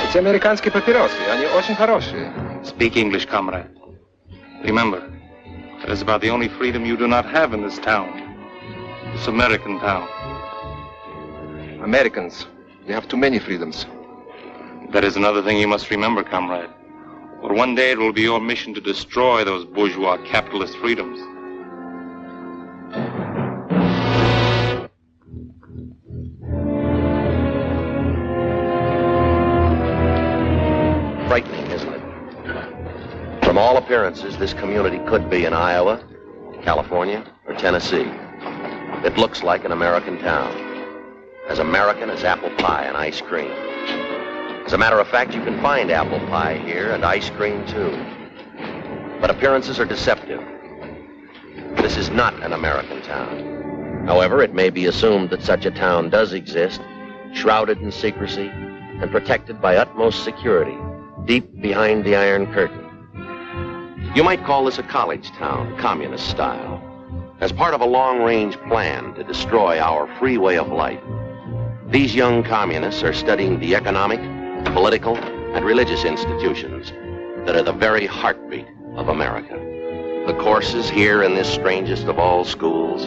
Эти американские папиросы, они очень хорошие. Speak English, comrade. Remember, that is about the only freedom you do not have in this town. This American town. Americans, they have too many freedoms. That is another thing you must remember, comrade. For one day it will be your mission to destroy those bourgeois capitalist freedoms. Frightening, isn't it? From all appearances, this community could be in Iowa, California, or Tennessee. It looks like an American town. As American as apple pie and ice cream. As a matter of fact, you can find apple pie here and ice cream too. But appearances are deceptive. This is not an American town. However, it may be assumed that such a town does exist, shrouded in secrecy and protected by utmost security, deep behind the Iron Curtain. You might call this a college town, communist style, as part of a long-range plan to destroy our free way of life. These young communists are studying the economic, political, and religious institutions that are the very heartbeat of America. The courses here in this strangest of all schools: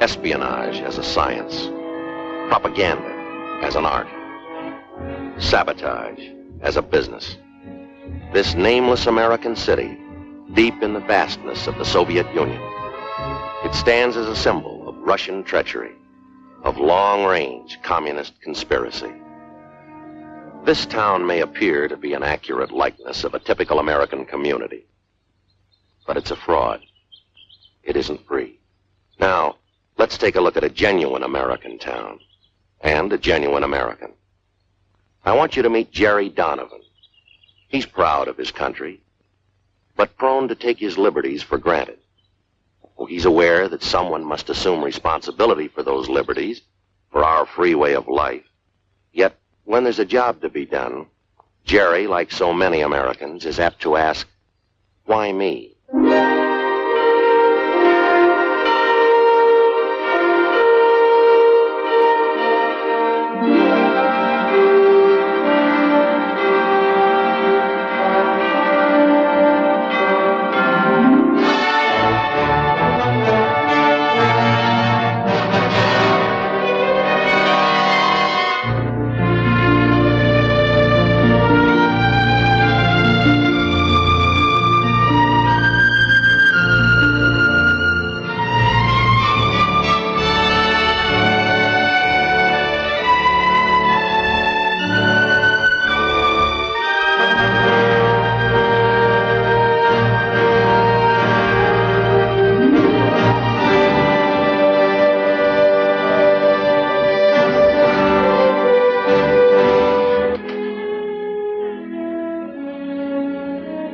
espionage as a science, propaganda as an art, sabotage as a business. This nameless American city, deep in the vastness of the Soviet Union, it stands as a symbol of Russian treachery, of long-range communist conspiracy. This town may appear to be an accurate likeness of a typical American community, but it's a fraud. It isn't free. Now, let's take a look at a genuine American town and a genuine American. I want you to meet Jerry Donovan. He's proud of his country, but prone to take his liberties for granted. He's aware that someone must assume responsibility for those liberties, for our free way of life. Yet, when there's a job to be done, Jerry, like so many Americans, is apt to ask, why me?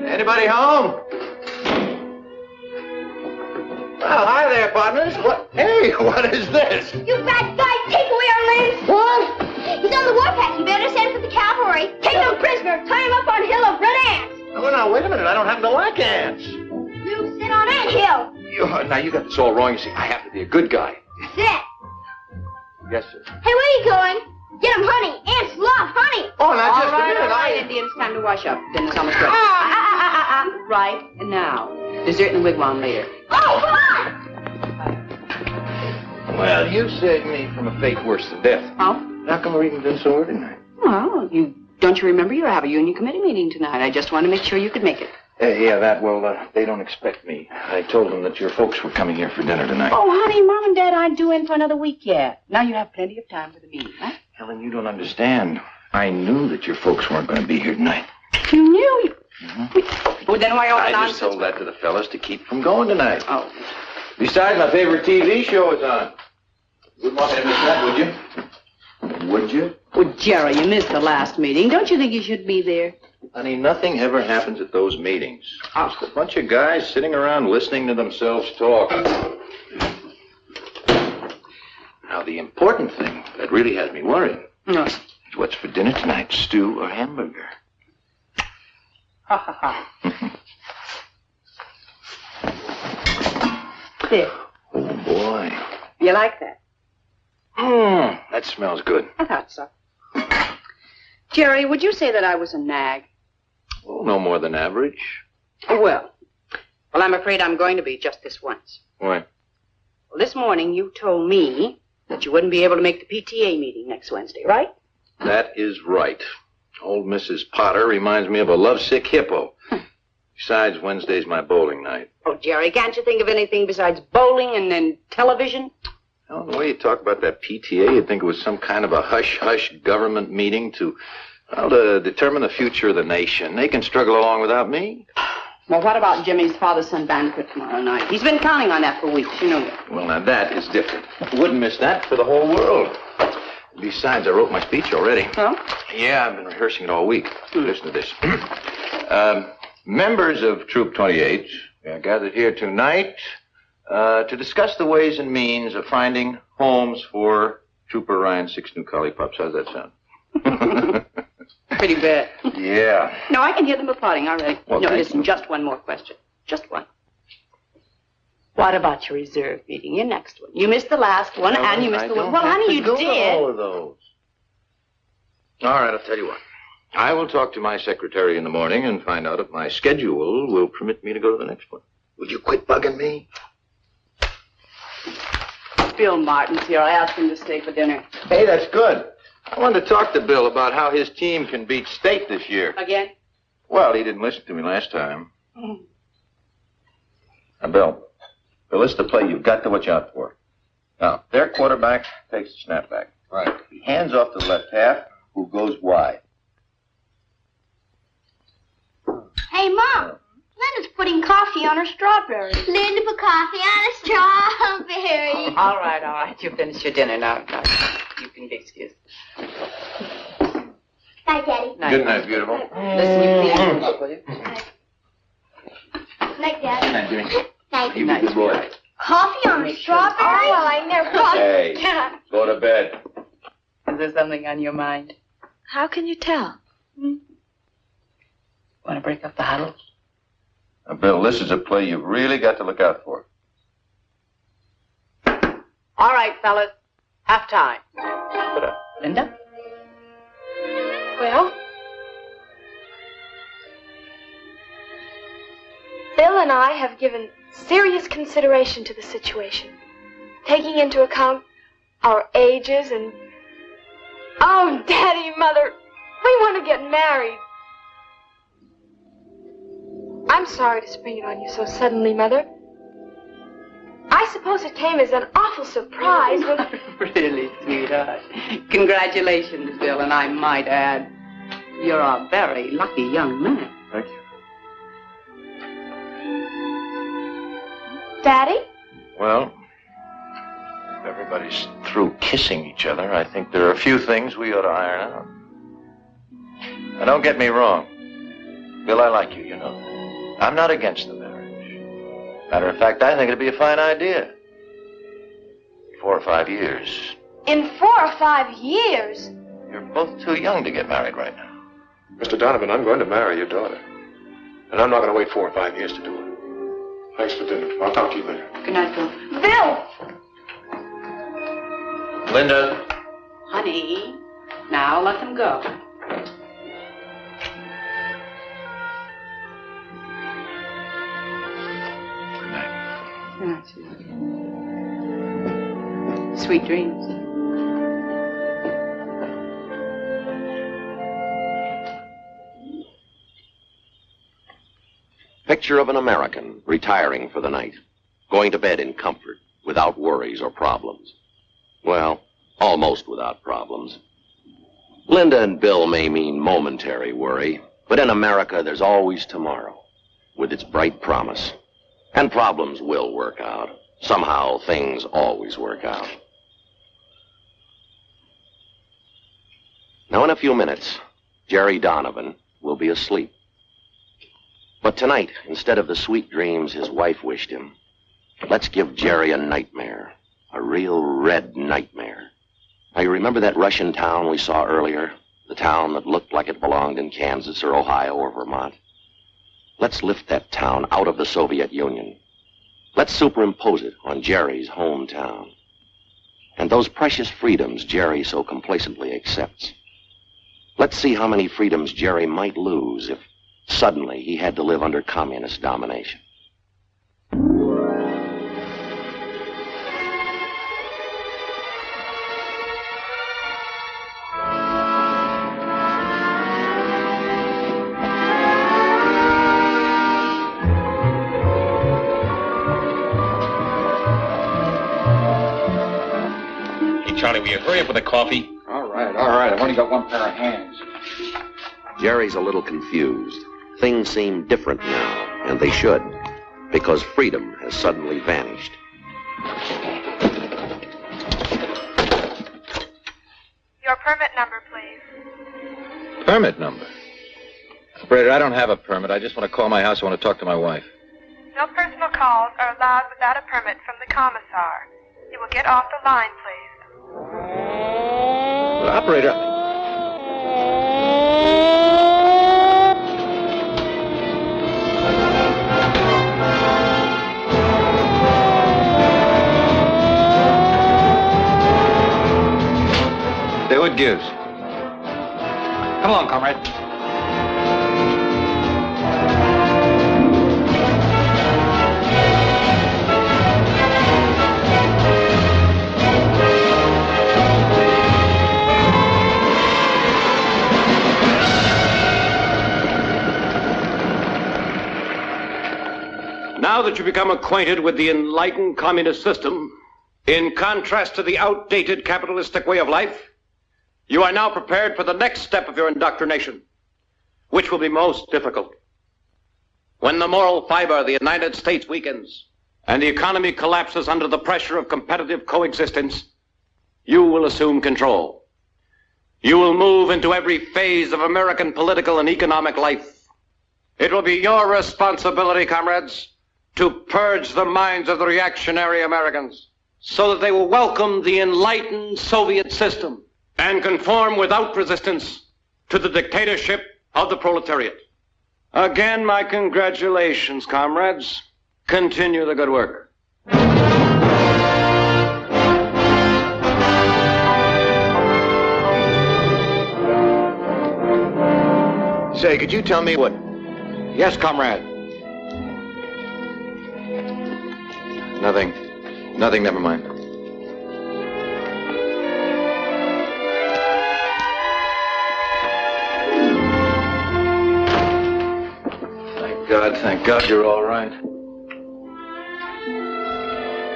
Anybody home? Well, hi there, partners. What? Hey, what is this? You bad guy, take away our lens. What? He's on the warpath. You better send for the cavalry. Take him prisoner. Tie him up on Hill of Red Ants. Oh, now, wait a minute. I don't happen to like ants. You sit on Ant Hill. Now, you got this all wrong. You see, I have to be a good guy. Sit. Yes, sir. Hey, where are you going? Get him honey. Ants love honey. Oh, now, just All right, a minute. Indians, time to wash up. Dinner's almost ready. Right, and now. Dessert in the wigwam later. Oh, come on. Well, you saved me from a fate worse than death. Oh? How come we're eating so early tonight? Well, don't you remember you have a union committee meeting tonight? I just wanted to make sure you could make it. They don't expect me. I told them that your folks were coming here for dinner tonight. Oh, honey, Mom and Dad aren't due in for another week yet. Now you have plenty of time for the meeting, right? Helen, you don't understand. I knew that your folks weren't going to be here tonight. You knew? Mm-hmm. Well, then why all the I nonsense? just told that to the fellas to keep from going tonight. Oh. Besides, my favorite TV show is on. Wouldn't want me to miss that, would you? Would you? Well, Jerry, you missed the last meeting. Don't you think you should be there? Honey, nothing ever happens at those meetings. Just a bunch of guys sitting around listening to themselves talk. Now, the important thing that really has me worried is what's for dinner tonight, stew or hamburger? Ha, ha, ha. There. Oh, boy. You like that? That smells good. I thought so. Jerry, would you say that I was a nag? Oh, no more than average. Well, I'm afraid I'm going to be just this once. Why? Well, this morning you told me that you wouldn't be able to make the PTA meeting next Wednesday, right? That is right. Old Mrs. Potter reminds me of a lovesick hippo. Besides, Wednesday's my bowling night. Oh, Jerry, can't you think of anything besides bowling and then television? Well, the way you talk about that PTA, you'd think it was some kind of a hush-hush government meeting to determine the future of the nation. They can struggle along without me. Well, what about Jimmy's father-son banquet tomorrow night? He's been counting on that for weeks, you know that. Well, now that is different. Wouldn't miss that for the whole world. Besides, I wrote my speech already. Huh? Yeah, I've been rehearsing it all week. Listen to this. Members of Troop 28 are gathered here tonight to discuss the ways and means of finding homes for Trooper Ryan's 6 new collie pups. How's that sound? Pretty bad. Yeah. No, I can hear them applauding already. Well, no, thank listen, you. just one more question. Just one. What about your reserve meeting, your next one? You missed the last one, and you missed the one. Well, honey, you did. All of those. All right, I'll tell you what. I will talk to my secretary in the morning and find out if my schedule will permit me to go to the next one. Will you quit bugging me? Bill Martin's here. I asked him to stay for dinner. Hey, that's good. I wanted to talk to Bill about how his team can beat State this year. Again? Well, he didn't listen to me last time. Now, Bill, this is the play you've got to watch out for. Now, their quarterback takes the snapback. Right. He hands off to the left half, who goes wide. Hey, Mom. Linda's putting coffee on her strawberry. Linda put coffee on a strawberry. All right. You finished your dinner now. You can be excused. Night, Daddy. Good night, beautiful. Listen, you please look, will you? Night, Daddy. Night, Jimmy. Night. You be good boy. Coffee on a strawberry? Oh, well, I never thought. Hey, go to bed. Is there something on your mind? How can you tell? Want to break up the huddle? Now, Bill, this is a play you've really got to look out for. All right, fellas. Half time. Linda? Well, Bill and I have given serious consideration to the situation, taking into account our ages and... Oh, Daddy, Mother, we want to get married. I'm sorry to spring it on you so suddenly, Mother. I suppose it came as an awful surprise when... Really, sweetheart. Congratulations, Bill, and I might add, you're a very lucky young man. Thank you. Daddy? Well, if everybody's through kissing each other, I think there are a few things we ought to iron out. Now, don't get me wrong. Bill, I like you, you know. I'm not against the marriage. Matter of fact, I think it'd be a fine idea. 4 or 5 years. In 4 or 5 years? You're both too young to get married right now. Mr. Donovan, I'm going to marry your daughter. And I'm not going to wait 4 or 5 years to do it. Thanks for dinner. I'll talk to you later. Good night, Bill. Bill! Linda. Honey, now let them go. Good night. Good night, sweetheart. Sweet dreams. Picture of an American retiring for the night, going to bed in comfort, without worries or problems. Well, almost without problems. Linda and Bill may mean momentary worry, but in America there's always tomorrow, with its bright promise. And problems will work out. Somehow things always work out. Now in a few minutes, Jerry Donovan will be asleep. But tonight, instead of the sweet dreams his wife wished him, let's give Jerry a nightmare, a real red nightmare. Now, you remember that Russian town we saw earlier? The town that looked like it belonged in Kansas or Ohio or Vermont? Let's lift that town out of the Soviet Union. Let's superimpose it on Jerry's hometown. And those precious freedoms Jerry so complacently accepts. Let's see how many freedoms Jerry might lose if suddenly he had to live under communist domination. Charlie, will you hurry up with the coffee? All right. I've only got one pair of hands. Jerry's a little confused. Things seem different now, and they should, because freedom has suddenly vanished. Your permit number, please. Permit number? Operator, I don't have a permit. I just want to call my house. I want to talk to my wife. No personal calls are allowed without a permit from the commissar. You will get off the line, please. Operator. Say, what gives? Come along, comrade. Now that you become acquainted with the enlightened communist system, in contrast to the outdated capitalistic way of life, you are now prepared for the next step of your indoctrination, which will be most difficult. When the moral fiber of the United States weakens and the economy collapses under the pressure of competitive coexistence, you will assume control. You will move into every phase of American political and economic life. It will be your responsibility, comrades, to purge the minds of the reactionary Americans so that they will welcome the enlightened Soviet system and conform without resistance to the dictatorship of the proletariat. Again, my congratulations, comrades. Continue the good work. Say, could you tell me what... Yes, comrade. Nothing, never mind. Thank God you're all right.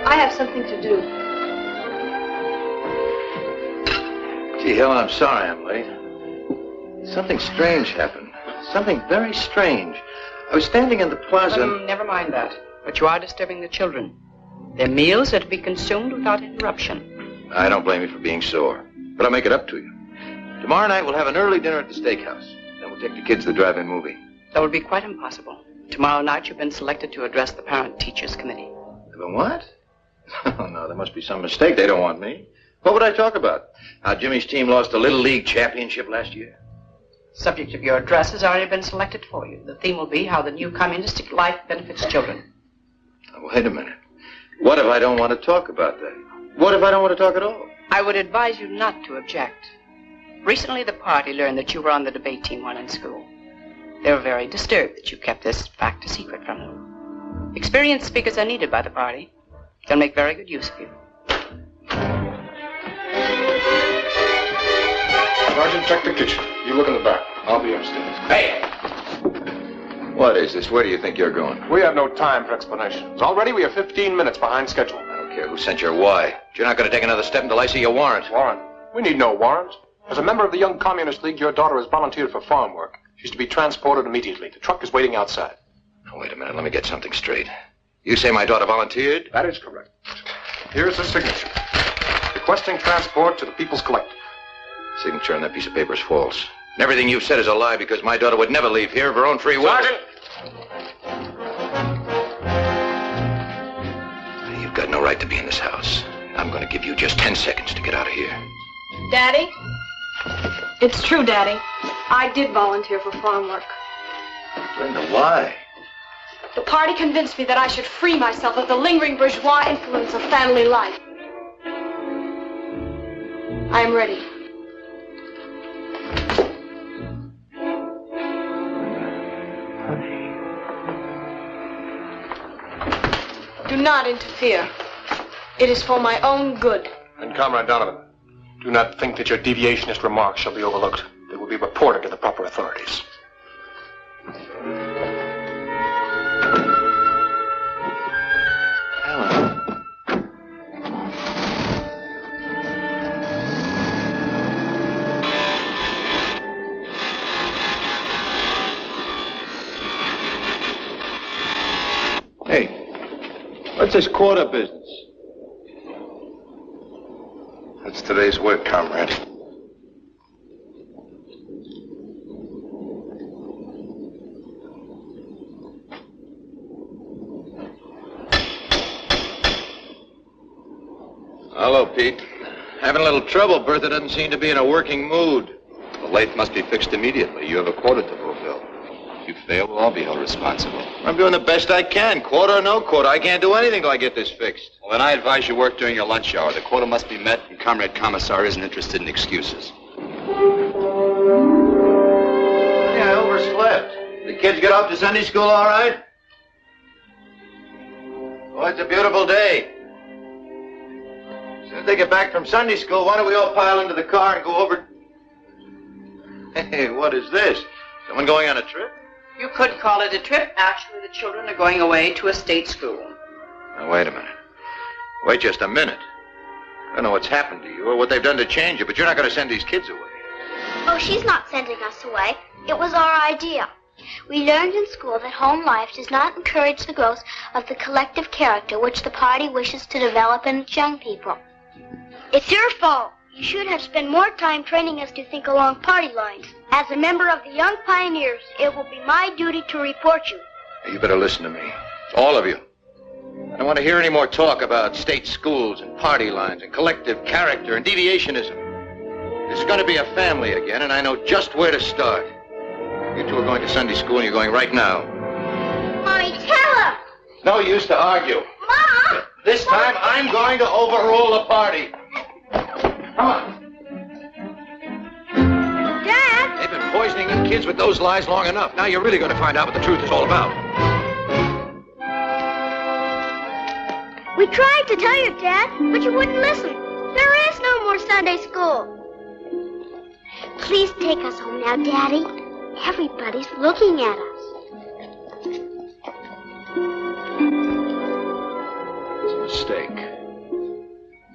I have something to do. Gee, Helen, I'm sorry I'm late. Something strange happened. Something very strange. I was standing in the plaza... Never mind that. But you are disturbing the children. Their meals are to be consumed without interruption. I don't blame you for being sore, but I'll make it up to you. Tomorrow night we'll have an early dinner at the steakhouse. Then we'll take the kids to the drive-in movie. That would be quite impossible. Tomorrow night you've been selected to address the Parent-Teachers Committee. The what? Oh, no, there must be some mistake. They don't want me. What would I talk about? How Jimmy's team lost the Little League championship last year? Subject of your address has already been selected for you. The theme will be how the new communistic life benefits children. Now, wait a minute. What if I don't want to talk about that? What if I don't want to talk at all? I would advise you not to object. Recently, the party learned that you were on the debate team while in school. They were very disturbed that you kept this fact a secret from them. Experienced speakers are needed by the party. They'll make very good use of you. Sergeant, check the kitchen. You look in the back. I'll be upstairs. Hey! What is this? Where do you think you're going? We have no time for explanations. Already we are 15 minutes behind schedule. I don't care who sent your why. But you're not going to take another step until I see your warrant. Warrant? We need no warrant. As a member of the Young Communist League, your daughter has volunteered for farm work. She's to be transported immediately. The truck is waiting outside. Oh, wait a minute. Let me get something straight. You say my daughter volunteered? That is correct. Here's the signature. Requesting transport to the People's Collective. Signature on that piece of paper is false. And everything you've said is a lie because my daughter would never leave here of her own free will. Sergeant! You've got no right to be in this house. I'm going to give you just 10 seconds to get out of here. Daddy? It's true, Daddy. I did volunteer for farm work. Brenda, why? The party convinced me that I should free myself of the lingering bourgeois influence of family life. I am ready. Do not interfere. It is for my own good. And Comrade Donovan, do not think that your deviationist remarks shall be overlooked. They will be reported to the proper authorities. Hey, what's this quarter business? That's today's work, comrade. Hello, Pete. Having a little trouble. Bertha doesn't seem to be in a working mood. The lathe must be fixed immediately. You have a quota to fulfill. If you fail, we'll all be held responsible. I'm doing the best I can. Quota or no quota, I can't do anything till I get this fixed. Well, then I advise you work during your lunch hour. The quota must be met, and Comrade Commissar isn't interested in excuses. Hey, I overslept. The kids get off to Sunday school all right? Oh, it's a beautiful day. As soon as they get back from Sunday school, why don't we all pile into the car and go over... Hey, what is this? Someone going on a trip? You could call it a trip. Actually, the children are going away to a state school. Now, wait a minute. Wait just a minute. I don't know what's happened to you or what they've done to change you, but you're not going to send these kids away. Oh, she's not sending us away. It was our idea. We learned in school that home life does not encourage the growth of the collective character which the party wishes to develop in its young people. It's your fault. You should have spent more time training us to think along party lines. As a member of the Young Pioneers, it will be my duty to report you. You better listen to me. All of you. I don't want to hear any more talk about state schools and party lines and collective character and deviationism. This is going to be a family again, and I know just where to start. You two are going to Sunday school, and you're going right now. Mommy, tell her! No use to argue. Mom! This time, I'm going to overrule the party. Come on. Dad! They've been poisoning you kids with those lies long enough. Now you're really going to find out what the truth is all about. We tried to tell you, Dad, but you wouldn't listen. There is no more Sunday school. Please take us home now, Daddy. Everybody's looking at us. It's a mistake.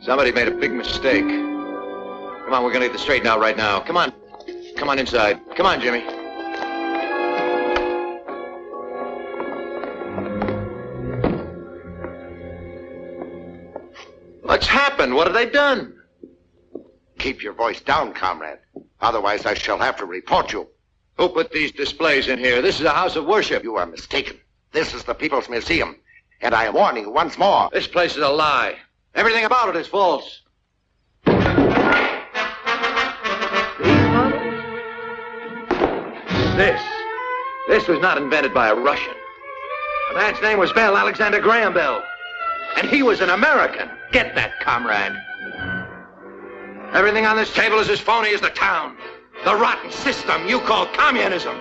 Somebody made a big mistake. Come on, we're going to get this straightened out right now. Come on. Come on inside. Come on, Jimmy. What's happened? What have they done? Keep your voice down, comrade. Otherwise, I shall have to report you. Who put these displays in here? This is a house of worship. You are mistaken. This is the People's Museum. And I am warning you once more. This place is a lie. Everything about it is false. This was not invented by a Russian. The man's name was Bell, Alexander Graham Bell. And he was an American. Get that, comrade. Everything on this table is as phony as the town. The rotten system you call communism.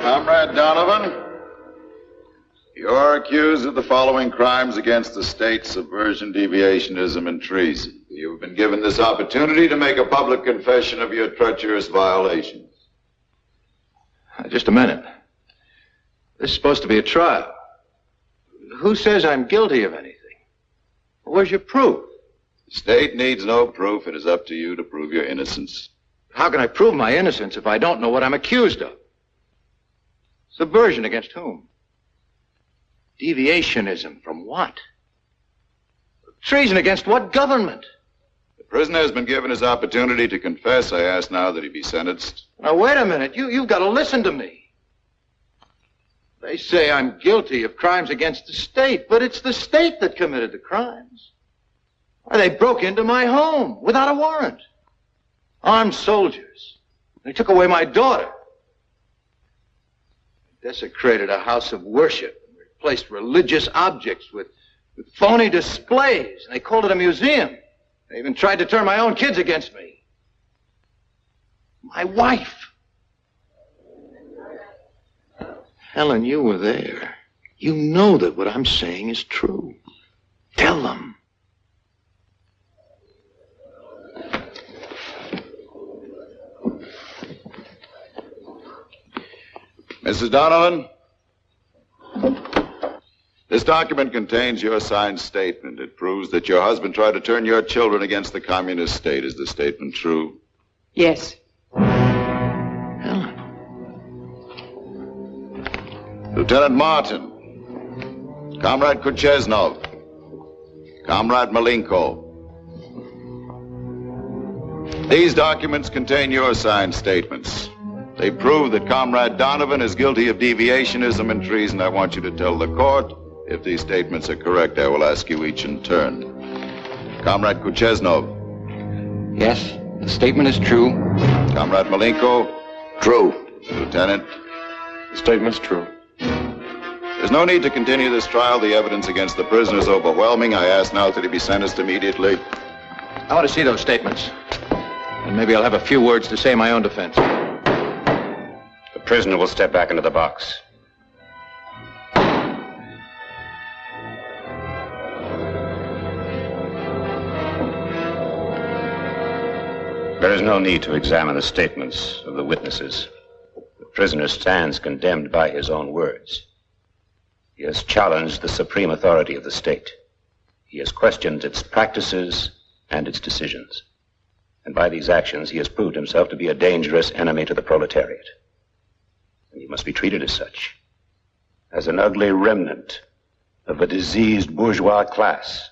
Comrade Donovan, you're accused of the following crimes against the state: subversion, deviationism, and treason. You've been given this opportunity to make a public confession of your treacherous violations. Just a minute. This is supposed to be a trial. Who says I'm guilty of anything? Where's your proof? The state needs no proof. It is up to you to prove your innocence. How can I prove my innocence if I don't know what I'm accused of? Subversion against whom? Deviationism from what? Treason against what government? The prisoner has been given his opportunity to confess. I ask now that he be sentenced. Now, wait a minute. You've got to listen to me. They say I'm guilty of crimes against the state, but it's the state that committed the crimes. Why, they broke into my home without a warrant. Armed soldiers. They took away my daughter. They desecrated a house of worship and replaced religious objects with phony displays, and they called it a museum. They even tried to turn my own kids against me. My wife. Helen, you were there. You know that what I'm saying is true. Tell them. Mrs. Donovan, this document contains your signed statement. It proves that your husband tried to turn your children against the communist state. Is the statement true? Yes. Helen. Lieutenant Martin, Comrade Kucheznov, Comrade Malenko. These documents contain your signed statements. They prove that Comrade Donovan is guilty of deviationism and treason. I want you to tell the court. If these statements are correct, I will ask you each in turn. Comrade Kucheznov. Yes, the statement is true. Comrade Malenko. True. Lieutenant. The statement's true. There's no need to continue this trial. The evidence against the prisoner is overwhelming. I ask now that he be sentenced immediately. I want to see those statements. And maybe I'll have a few words to say in my own defense. The prisoner will step back into the box. There is no need to examine the statements of the witnesses. The prisoner stands condemned by his own words. He has challenged the supreme authority of the state. He has questioned its practices and its decisions. And by these actions, he has proved himself to be a dangerous enemy to the proletariat. And he must be treated as such, as an ugly remnant of a diseased bourgeois class.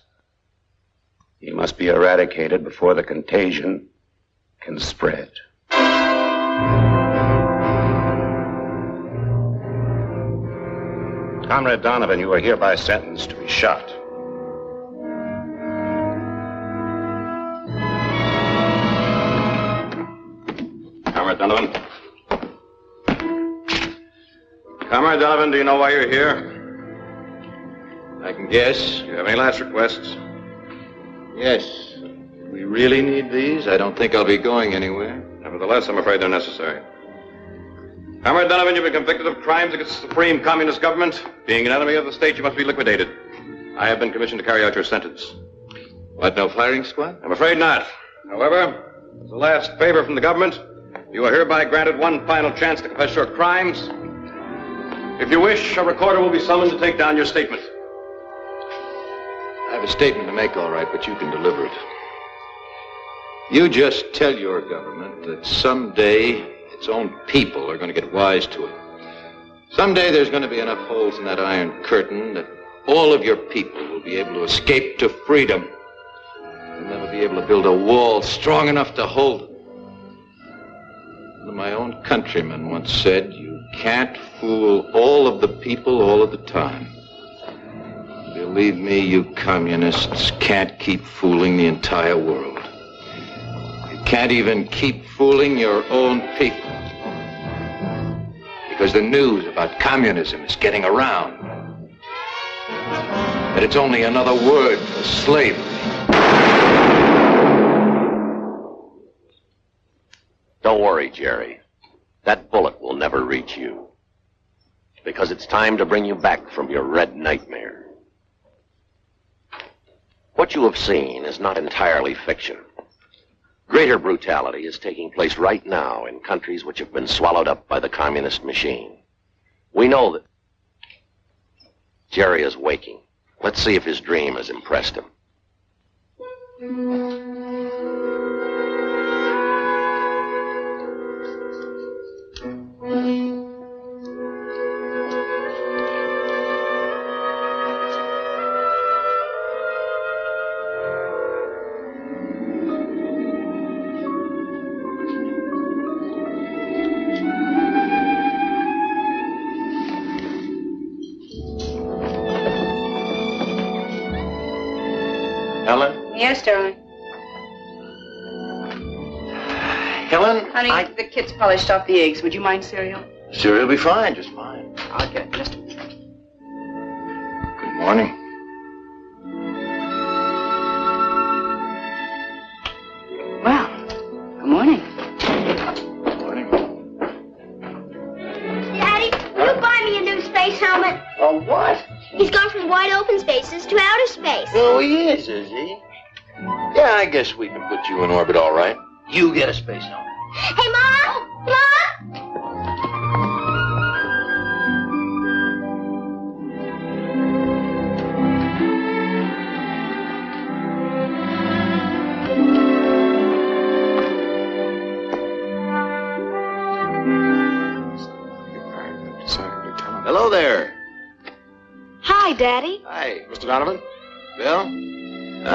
He must be eradicated before the contagion can spread. Comrade Donovan, you are hereby sentenced to be shot. Comrade Donovan. Comrade Donovan, do you know why you're here? I can guess. Do you have any last requests? Yes. We really need these? I don't think I'll be going anywhere. Nevertheless, I'm afraid they're necessary. Comrade Donovan, you've been convicted of crimes against the supreme communist government. Being an enemy of the state, you must be liquidated. I have been commissioned to carry out your sentence. What, no firing squad? I'm afraid not. However, as a last favor from the government, you are hereby granted one final chance to confess your crimes. If you wish, a recorder will be summoned to take down your statement. I have a statement to make, all right, but you can deliver it. You just tell your government that someday its own people are going to get wise to it. Someday there's going to be enough holes in that iron curtain that all of your people will be able to escape to freedom. You'll never be able to build a wall strong enough to hold it. One of my own countrymen once said, you can't fool all of the people all of the time. Believe me, you communists can't keep fooling the entire world. You can't even keep fooling your own people. Because the news about communism is getting around. That it's only another word for slavery. Don't worry, Jerry. That bullet will never reach you. Because it's time to bring you back from your red nightmare. What you have seen is not entirely fiction. Greater brutality is taking place right now in countries which have been swallowed up by the communist machine. We know that Jerry is waking. Let's see if his dream has impressed him. Helen? Yes, darling. Helen? Honey, the kids polished off the eggs. Would you mind cereal? Cereal will be fine, just fine. I'll get it just a minute. Good morning. Oh, he is he? Yeah, I guess we can put you in orbit all right. You get a space helmet. Hey, Mom! Mom! Hello there. Hi, Daddy. Hi, Mr. Donovan. Bill?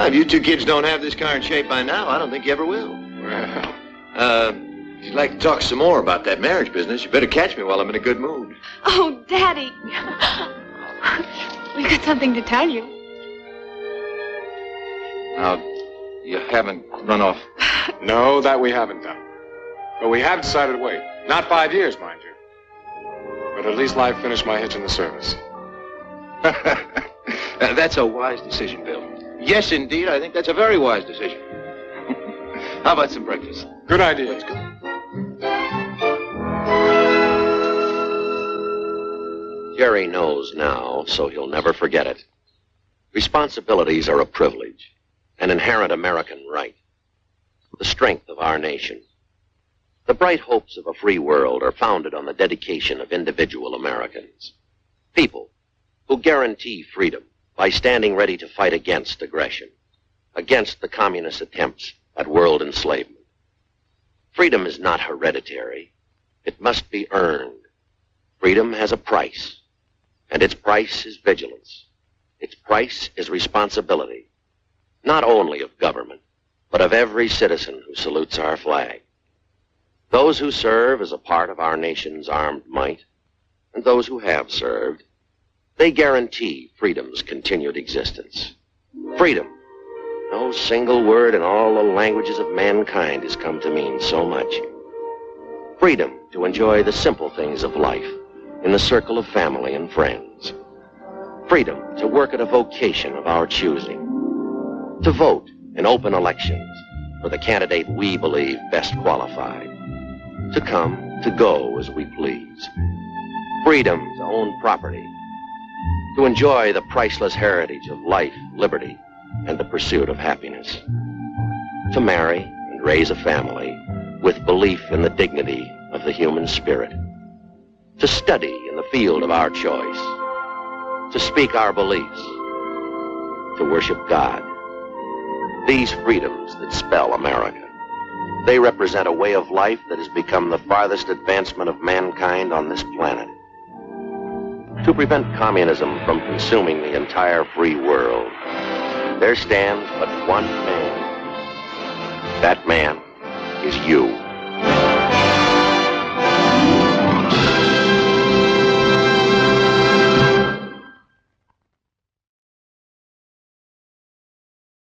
If you two kids don't have this car in shape by now, I don't think you ever will. Well, if you'd like to talk some more about that marriage business, you better catch me while I'm in a good mood. Oh, Daddy. We've got something to tell you. Now, you haven't run off. No, that we haven't done. But we have decided to wait. Not 5 years, mind you. But at least I've finished my hitch in the service. That's a wise decision, Bill. Yes, indeed. I think that's a very wise decision. How about some breakfast? Good idea. Let's go. Jerry knows now, so he'll never forget it. Responsibilities are a privilege, an inherent American right, the strength of our nation. The bright hopes of a free world are founded on the dedication of individual Americans. People who guarantee freedom by standing ready to fight against aggression, against the communist attempts at world enslavement. Freedom is not hereditary. It must be earned. Freedom has a price, and its price is vigilance. Its price is responsibility, not only of government, but of every citizen who salutes our flag. Those who serve as a part of our nation's armed might, and those who have served, they guarantee freedom's continued existence. Freedom. No single word in all the languages of mankind has come to mean so much. Freedom to enjoy the simple things of life in the circle of family and friends. Freedom to work at a vocation of our choosing. To vote in open elections for the candidate we believe best qualified. To come, to go as we please. Freedom to own property. To enjoy the priceless heritage of life, liberty, and the pursuit of happiness. To marry and raise a family with belief in the dignity of the human spirit. To study in the field of our choice. To speak our beliefs. To worship God. These freedoms that spell America. They represent a way of life that has become the farthest advancement of mankind on this planet. To prevent communism from consuming the entire free world, there stands but one man. That man is you.